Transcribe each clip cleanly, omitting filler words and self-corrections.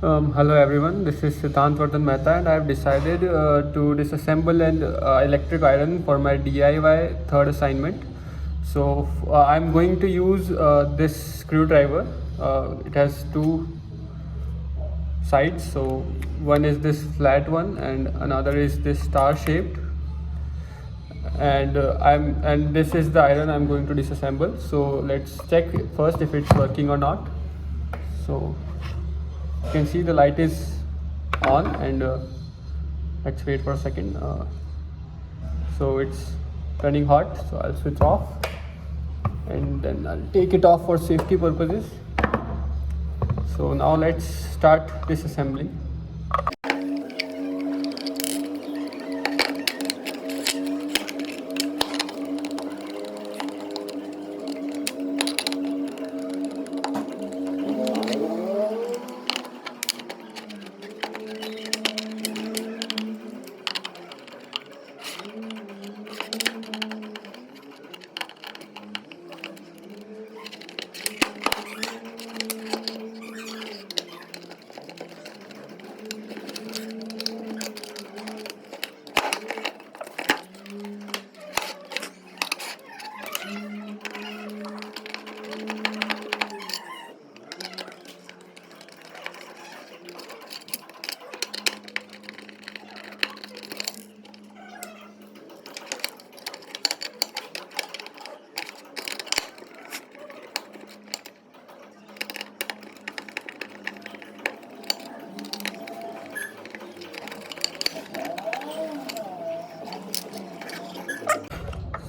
Hello everyone, this is Siddhant Vardhan Mehta and I have decided to disassemble an electric iron for my DIY third assignment. So I'm going to use this screwdriver. It has two sides. So one is this flat one and another is this star shaped. And this is the iron I'm going to disassemble. So let's check first if it's working or not. So you can see the light is on and let's wait for a second. So it's turning hot, so I'll switch off and then I'll take it off for safety purposes. So now let's start disassembling.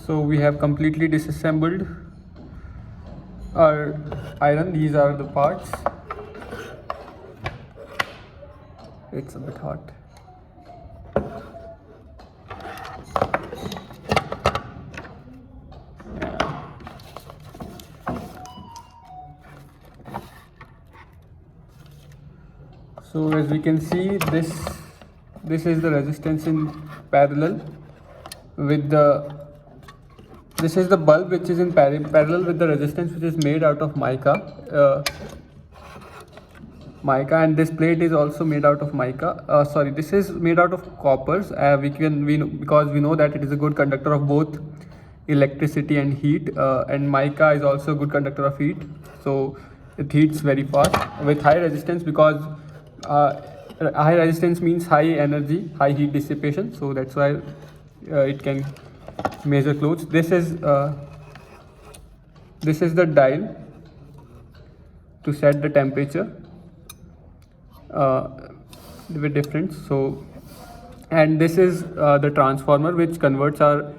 So we have completely disassembled our iron. These are the parts. It's a bit hot. So as we can see, this is the resistance in parallel with this is the bulb which is in parallel with the resistance which is made out of mica. And this plate is also made out of mica. Sorry, this is made out of coppers. Because we know that it is a good conductor of both electricity and heat, and mica is also a good conductor of heat, so it heats very fast with high resistance, because high resistance means high energy, high heat dissipation, so that's why it can measure clothes. This is the dial to set the temperature with difference. So, and this is the transformer which converts our,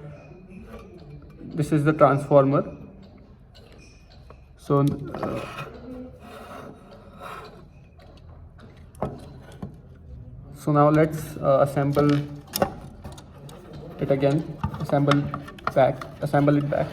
this is the transformer. So so now let's assemble it again, assemble it back.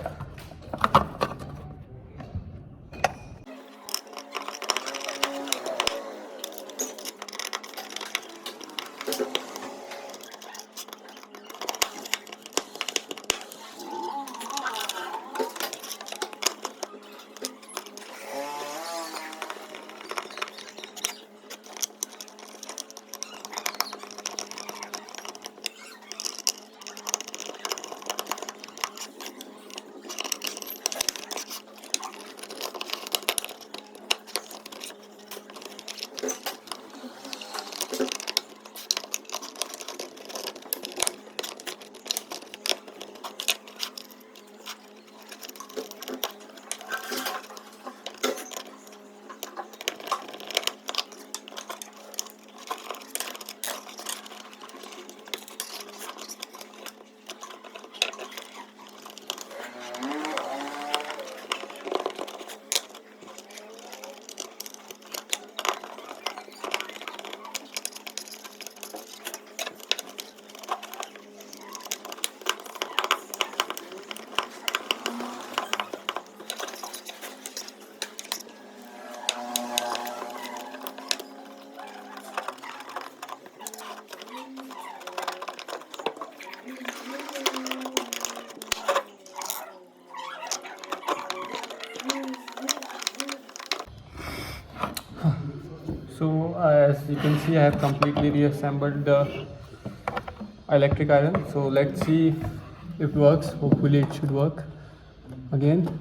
So as you can see, I have completely reassembled the electric iron. So let's see if it works. Hopefully it should work again.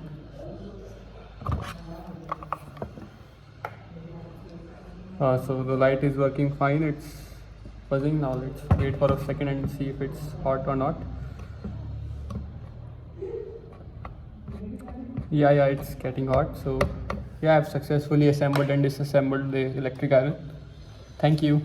So the light is working fine, it's buzzing. Now let's wait for a second and see if it's hot or not. Yeah, it's getting hot. So yeah, I've successfully assembled and disassembled the electric iron. Thank you.